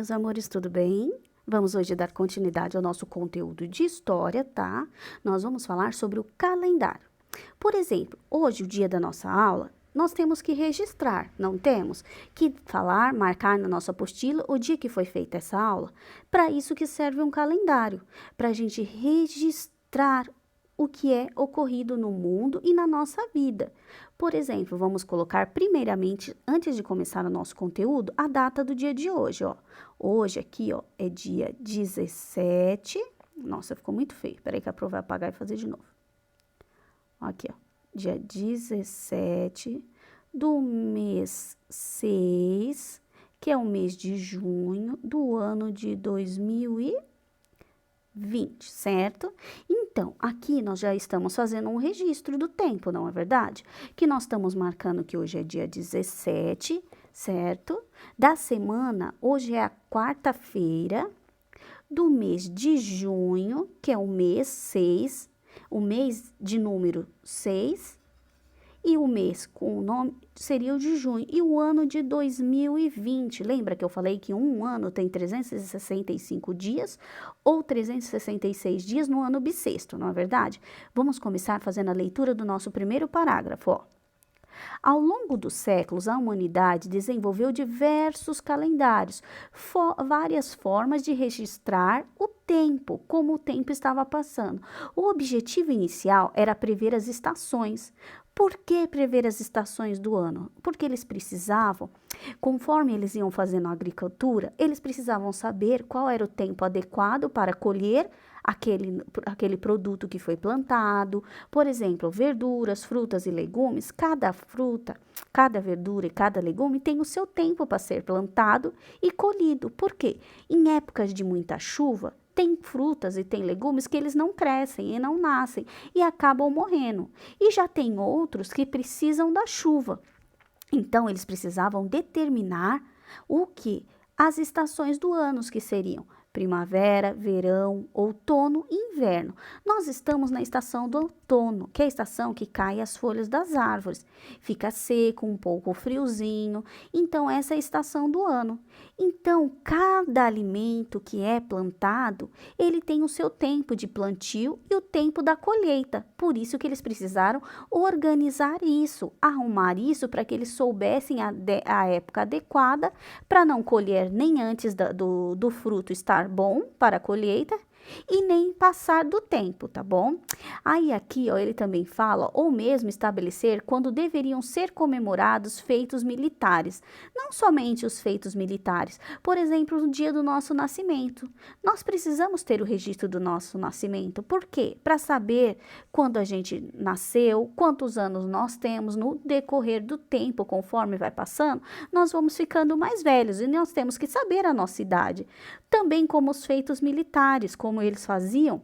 meus amores, tudo bem? Vamos hoje dar continuidade ao nosso conteúdo de história, tá? Nós vamos falar sobre o calendário. Por exemplo, hoje, o dia da nossa aula, nós temos que registrar, não temos? Que falar, marcar na nossa apostila o dia que foi feita essa aula. Para isso que serve um calendário, para a gente registrar o que é ocorrido no mundo e na nossa vida. Por exemplo, vamos colocar primeiramente, antes de começar o nosso conteúdo, a data do dia de hoje, ó. Hoje aqui, ó, é dia 17. Nossa, ficou muito feio. Peraí que a Pro vai apagar e fazer de novo. Aqui, ó. Dia 17 do mês 6, que é o mês de junho do ano de 2020, certo? Então, aqui nós já estamos fazendo um registro do tempo, não é verdade? Que nós estamos marcando que hoje é dia 17, certo? Da semana, hoje é a quarta-feira do mês de junho, que é o mês 6, o mês de número 6, e o mês com o nome seria o de junho, e o ano de 2020. Lembra que eu falei que um ano tem 365 dias ou 366 dias no ano bissexto, não é verdade? Vamos começar fazendo a leitura do nosso primeiro parágrafo, ó. Ao longo dos séculos, a humanidade desenvolveu diversos calendários, várias formas de registrar o tempo, como o tempo estava passando. O objetivo inicial era prever as estações. Por que prever as estações do ano? Porque eles precisavam, conforme eles iam fazendo a agricultura, eles precisavam saber qual era o tempo adequado para colher aquele produto que foi plantado. Por exemplo, verduras, frutas e legumes, cada fruta, cada verdura e cada legume tem o seu tempo para ser plantado e colhido. Por quê? Em épocas de muita chuva, tem frutas e tem legumes que eles não crescem e não nascem e acabam morrendo. E já tem outros que precisam da chuva. Então, eles precisavam determinar o que? As estações do ano, que seriam primavera, verão, outono e inverno. Nós estamos na estação do outono, que é a estação que cai as folhas das árvores. Fica seco, um pouco friozinho. Então, essa é a estação do ano. Então, cada alimento que é plantado, ele tem o seu tempo de plantio e o tempo da colheita. Por isso que eles precisaram organizar isso, arrumar isso para que eles soubessem a época adequada para não colher nem antes do fruto estar bom para a colheita e nem passar do tempo, tá bom? Aí aqui, ó, ele também fala, ou mesmo estabelecer quando deveriam ser comemorados feitos militares. Não somente os feitos militares, por exemplo, no dia do nosso nascimento. Nós precisamos ter o registro do nosso nascimento. Por quê? Para saber quando a gente nasceu, quantos anos nós temos no decorrer do tempo, conforme vai passando, nós vamos ficando mais velhos e nós temos que saber a nossa idade. Também como os feitos militares, como eles faziam,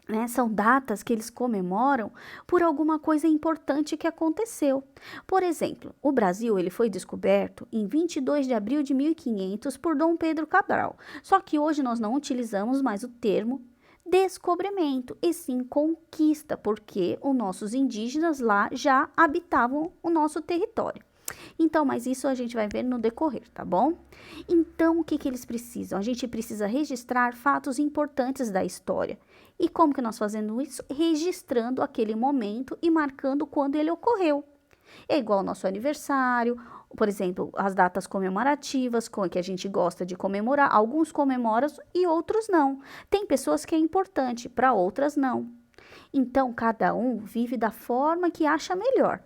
né? São datas que eles comemoram por alguma coisa importante que aconteceu. Por exemplo, o Brasil ele foi descoberto em 22 de abril de 1500 por Dom Pedro Cabral. Só que hoje nós não utilizamos mais o termo descobrimento, e sim conquista, porque os nossos indígenas lá já habitavam o nosso território. Então, mas isso a gente vai ver no decorrer, tá bom? Então, o que eles precisam? A gente precisa registrar fatos importantes da história. E como que nós fazemos isso? Registrando aquele momento e marcando quando ele ocorreu. É igual ao nosso aniversário, por exemplo, as datas comemorativas, que a gente gosta de comemorar. Alguns comemoram e outros não. Tem pessoas que é importante, para outras não. Então, cada um vive da forma que acha melhor.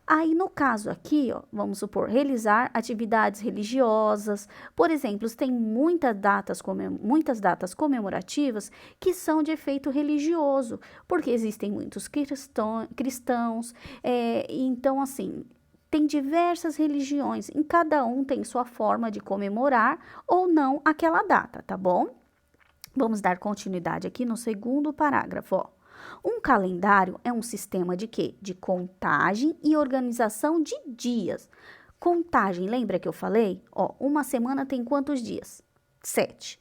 Aí, no caso aqui, ó, vamos supor, realizar atividades religiosas. Por exemplo, tem muitas datas comemorativas que são de efeito religioso, porque existem muitos cristãos, então, assim, tem diversas religiões, em cada um tem sua forma de comemorar ou não aquela data, tá bom? Vamos dar continuidade aqui no segundo parágrafo, ó. Um calendário é um sistema de quê? De contagem e organização de dias. Contagem, lembra que eu falei? Ó, uma semana tem quantos dias? 7.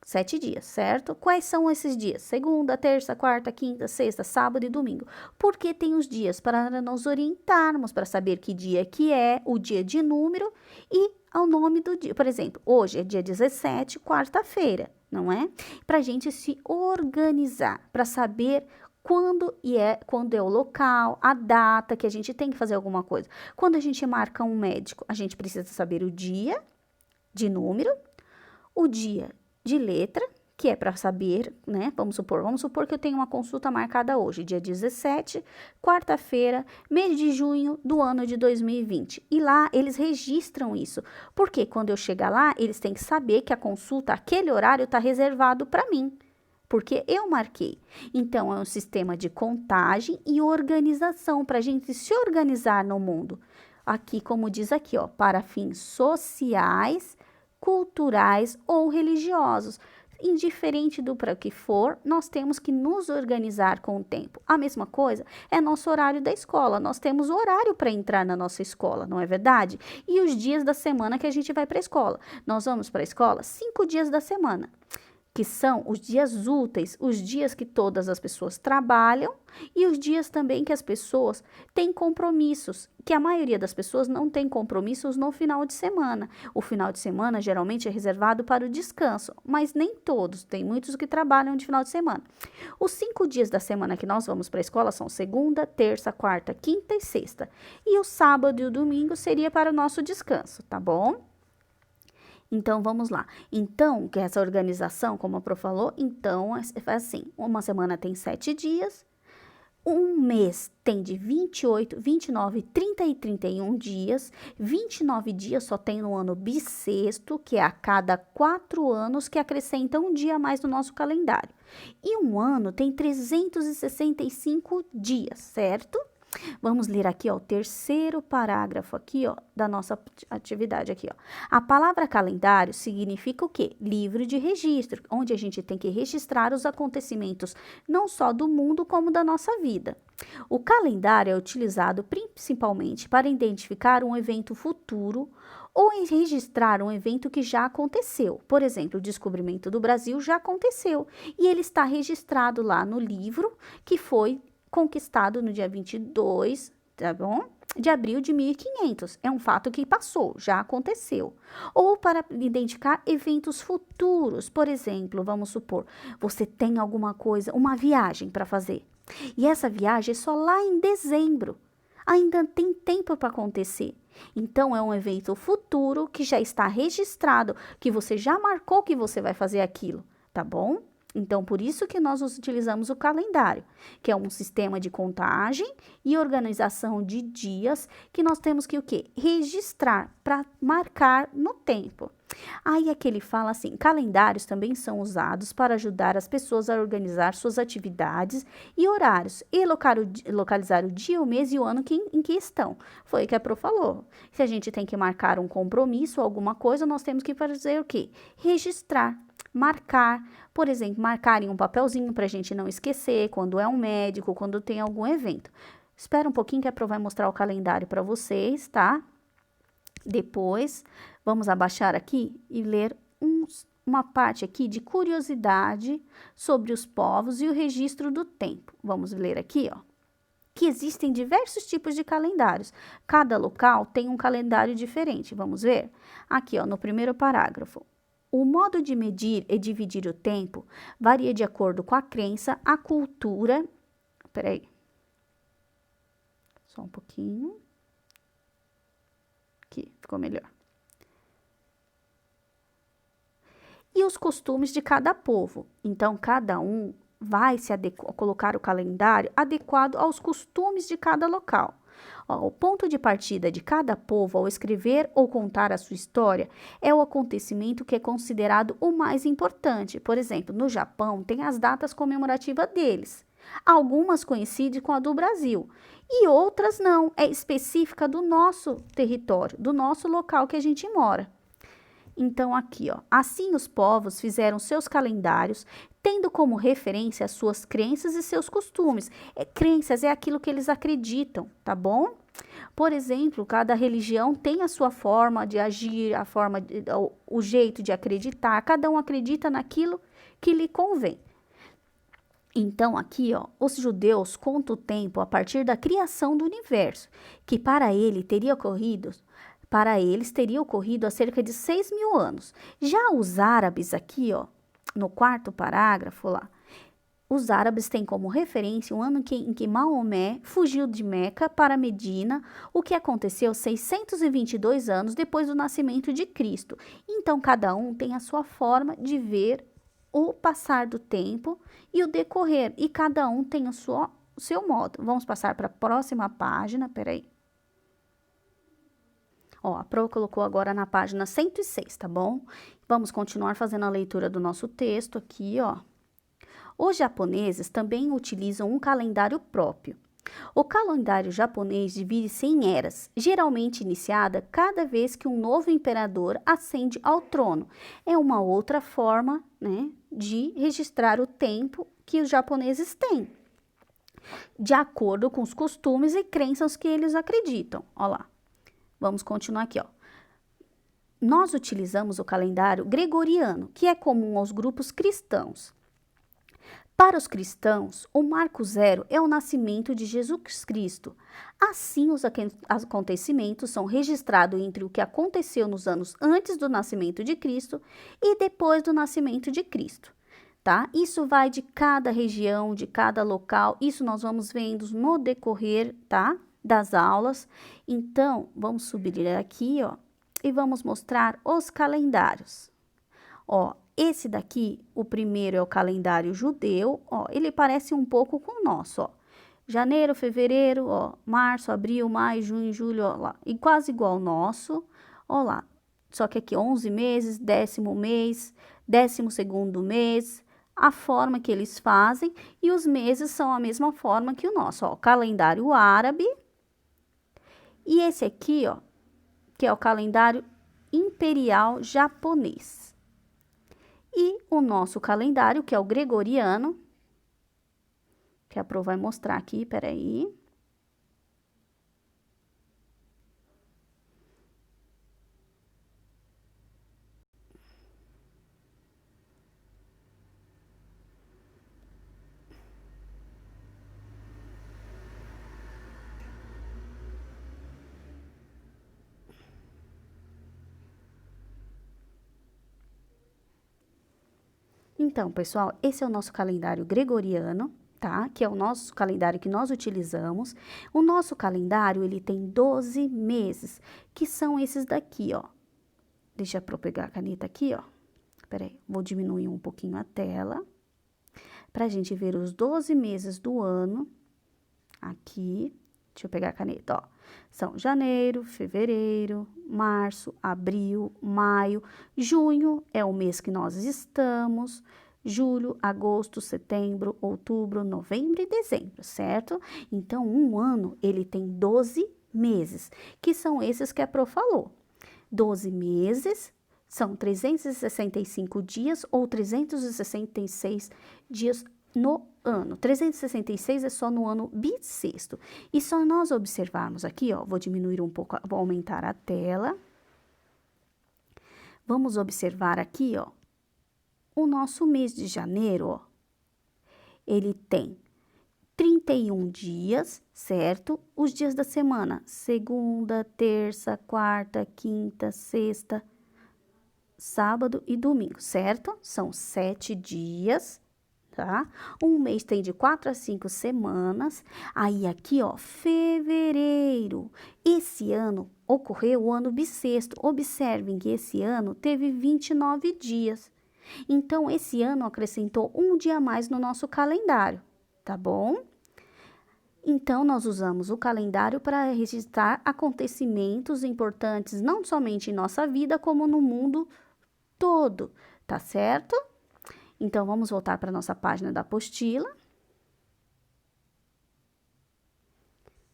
7 dias, certo? Quais são esses dias? Segunda, terça, quarta, quinta, sexta, sábado e domingo. Porque tem os dias para nos orientarmos, para saber que dia que é, o dia de número e ao nome do dia. Por exemplo, hoje é dia 17, quarta-feira, não é? Para a gente se organizar, para saber quando é o local, a data que a gente tem que fazer alguma coisa. Quando a gente marca um médico, a gente precisa saber o dia de número, o dia de letra, que é para saber, né? Vamos supor que eu tenho uma consulta marcada hoje, dia 17, quarta-feira, mês de junho do ano de 2020. E lá eles registram isso, porque quando eu chegar lá, eles têm que saber que a consulta, aquele horário, está reservado para mim, porque eu marquei. Então, é um sistema de contagem e organização para a gente se organizar no mundo. Aqui, como diz aqui, ó, para fins sociais, culturais ou religiosos. Indiferente do para que for, nós temos que nos organizar com o tempo. A mesma coisa é nosso horário da escola. Nós temos horário para entrar na nossa escola, não é verdade? E os dias da semana que a gente vai para a escola. Nós vamos para a escola 5 dias da semana, que são os dias úteis, os dias que todas as pessoas trabalham e os dias também que as pessoas têm compromissos, que a maioria das pessoas não tem compromissos no final de semana. O final de semana geralmente é reservado para o descanso, mas nem todos, tem muitos que trabalham de final de semana. Os 5 dias da semana que nós vamos para a escola são segunda, terça, quarta, quinta e sexta. E o sábado e o domingo seria para o nosso descanso, tá bom? Então, vamos lá. Então, que essa organização, como a Pro falou, então, é assim, uma semana tem 7 dias, um mês tem de 28, 29, 30 e 31 dias, 29 dias só tem no ano bissexto, que é a cada 4 anos, que acrescenta um dia a mais no nosso calendário. E um ano tem 365 dias, certo? Vamos ler aqui, ó, o terceiro parágrafo aqui, ó, da nossa atividade aqui, ó. A palavra calendário significa o quê? Livro de registro, onde a gente tem que registrar os acontecimentos não só do mundo como da nossa vida. O calendário é utilizado principalmente para identificar um evento futuro ou em registrar um evento que já aconteceu. Por exemplo, o descobrimento do Brasil já aconteceu e ele está registrado lá no livro que foi conquistado no dia 22, tá bom? De abril de 1500. É um fato que passou, já aconteceu. Ou para identificar eventos futuros. Por exemplo, vamos supor, você tem alguma coisa, uma viagem para fazer. E essa viagem é só lá em dezembro. Ainda tem tempo para acontecer. Então, é um evento futuro que já está registrado, que você já marcou que você vai fazer aquilo, tá bom? Então, por isso que nós utilizamos o calendário, que é um sistema de contagem e organização de dias que nós temos que o quê? Registrar para marcar no tempo. Aí aqui ele fala assim, calendários também são usados para ajudar as pessoas a organizar suas atividades e horários e localizar o dia, o mês e o ano em que estão. Foi o que a Pro falou. Se a gente tem que marcar um compromisso, alguma coisa, nós temos que fazer o quê? Registrar. Marcar, por exemplo, marcar em um papelzinho para a gente não esquecer quando é um médico, quando tem algum evento. Espera um pouquinho que a Pro vai mostrar o calendário para vocês, tá? Depois, vamos abaixar aqui e ler uma parte aqui de curiosidade sobre os povos e o registro do tempo. Vamos ler aqui, ó. Que existem diversos tipos de calendários. Cada local tem um calendário diferente. Vamos ver? Aqui, ó, no primeiro parágrafo. O modo de medir e dividir o tempo varia de acordo com a crença, a cultura. Peraí. Só um pouquinho. Aqui, ficou melhor. E os costumes de cada povo. Então, cada um vai colocar o calendário adequado aos costumes de cada local. Ó, o ponto de partida de cada povo ao escrever ou contar a sua história é o acontecimento que é considerado o mais importante. Por exemplo, no Japão tem as datas comemorativas deles. Algumas coincidem com a do Brasil e outras não, é específica do nosso território, do nosso local que a gente mora. Então, aqui, ó, assim os povos fizeram seus calendários, tendo como referência as suas crenças e seus costumes. Crenças é aquilo que eles acreditam, tá bom? Por exemplo, cada religião tem a sua forma de agir, o jeito de acreditar. Cada um acredita naquilo que lhe convém. Então, aqui, ó, os judeus contam o tempo a partir da criação do universo, que para eles teria ocorrido há cerca de 6.000 anos. Já os árabes aqui, ó, no quarto parágrafo lá, os árabes têm como referência o ano em que Maomé fugiu de Meca para Medina, o que aconteceu 622 anos depois do nascimento de Cristo. Então, cada um tem a sua forma de ver o passar do tempo e o decorrer, e cada um tem o seu modo. Vamos passar para a próxima página, peraí. Ó, a Pro colocou agora na página 106, tá bom? Vamos continuar fazendo a leitura do nosso texto aqui, ó. Os japoneses também utilizam um calendário próprio. O calendário japonês divide-se em eras, geralmente iniciada cada vez que um novo imperador ascende ao trono. É uma outra forma, né, de registrar o tempo que os japoneses têm, de acordo com os costumes e crenças que eles acreditam. Ó lá, vamos continuar aqui, ó. Nós utilizamos o calendário gregoriano, que é comum aos grupos cristãos. Para os cristãos, o marco zero é o nascimento de Jesus Cristo. Assim, os acontecimentos são registrados entre o que aconteceu nos anos antes do nascimento de Cristo e depois do nascimento de Cristo, tá? Isso vai de cada região, de cada local, isso nós vamos vendo no decorrer, tá, das aulas. Então, vamos subir aqui, ó, e vamos mostrar os calendários. Ó, esse daqui, o primeiro é o calendário judeu, ó, ele parece um pouco com o nosso, ó. Janeiro, fevereiro, ó, março, abril, maio, junho, julho, ó lá, e quase igual ao nosso, ó lá. Só que aqui 11 meses, 10º mês, 12º mês, a forma que eles fazem, e os meses são a mesma forma que o nosso, ó, calendário árabe. E esse aqui, ó, que é o calendário imperial japonês. E o nosso calendário, que é o gregoriano, que a Pro vai mostrar aqui, peraí. Então, pessoal, esse é o nosso calendário gregoriano, tá? Que é o nosso calendário que nós utilizamos. O nosso calendário, ele tem 12 meses, que são esses daqui, ó. Deixa eu pegar a caneta aqui, ó. Peraí, vou diminuir um pouquinho a tela, pra gente ver os 12 meses do ano. Aqui, deixa eu pegar a caneta, ó. São janeiro, fevereiro, março, abril, maio, junho é o mês que nós estamos, julho, agosto, setembro, outubro, novembro e dezembro, certo? Então, um ano, ele tem 12 meses, que são esses que a Pro falou. 12 meses são 365 dias ou 366 dias no ano. 366 é só no ano bissexto. E só nós observarmos aqui, ó, vou diminuir um pouco, vou aumentar a tela. Vamos observar aqui, ó, o nosso mês de janeiro, ó, ele tem 31 dias, certo? Os dias da semana, segunda, terça, quarta, quinta, sexta, sábado e domingo, certo? São 7 dias, tá? Um mês tem de 4 a 5 semanas. Aí aqui, ó, fevereiro. Esse ano ocorreu o ano bissexto. Observem que esse ano teve 29 dias. Então, esse ano acrescentou um dia a mais no nosso calendário, tá bom? Então, nós usamos o calendário para registrar acontecimentos importantes, não somente em nossa vida, como no mundo todo, tá certo? Então, vamos voltar para a nossa página da apostila.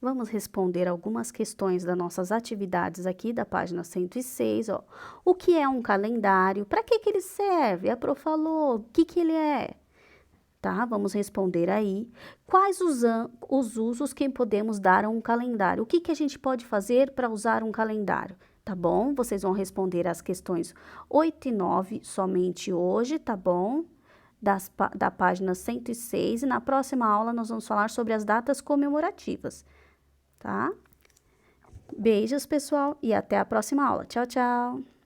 Vamos responder algumas questões das nossas atividades aqui da página 106, ó. O que é um calendário? Para que ele serve? A Pro falou. O que ele é? tá? Vamos responder aí. Quais os usos que podemos dar a um calendário? O que que a gente pode fazer para usar um calendário? Tá bom? Vocês vão responder as questões 8 e 9 somente hoje, tá bom? Da página 106, e na próxima aula nós vamos falar sobre as datas comemorativas, tá? Beijos, pessoal, e até a próxima aula. Tchau, tchau!